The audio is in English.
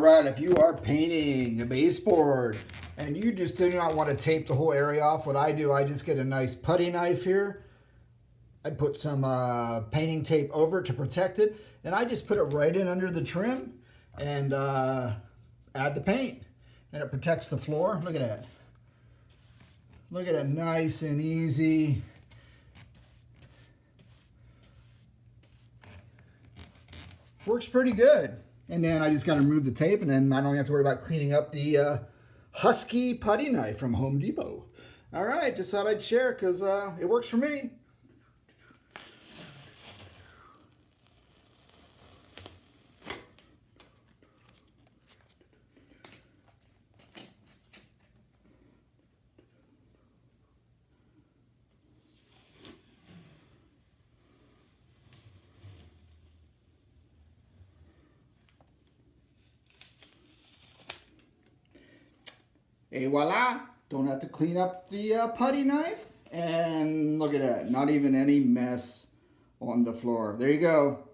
right, if you are painting a baseboard and you just do not want to tape the whole area off, what I do, I just get a nice putty knife here. I put some painting tape over it to protect it, and I just put it right in under the trim and add the paint. And it protects the floor. Look at that. Look at it, nice and easy. Works pretty good. And then I just got to remove the tape, and then I don't have to worry about cleaning up the Husky putty knife from Home Depot. All right, just thought I'd share because it works for me. Et voila! Don't have to clean up the putty knife. And look at that, not even any mess on the floor. There you go.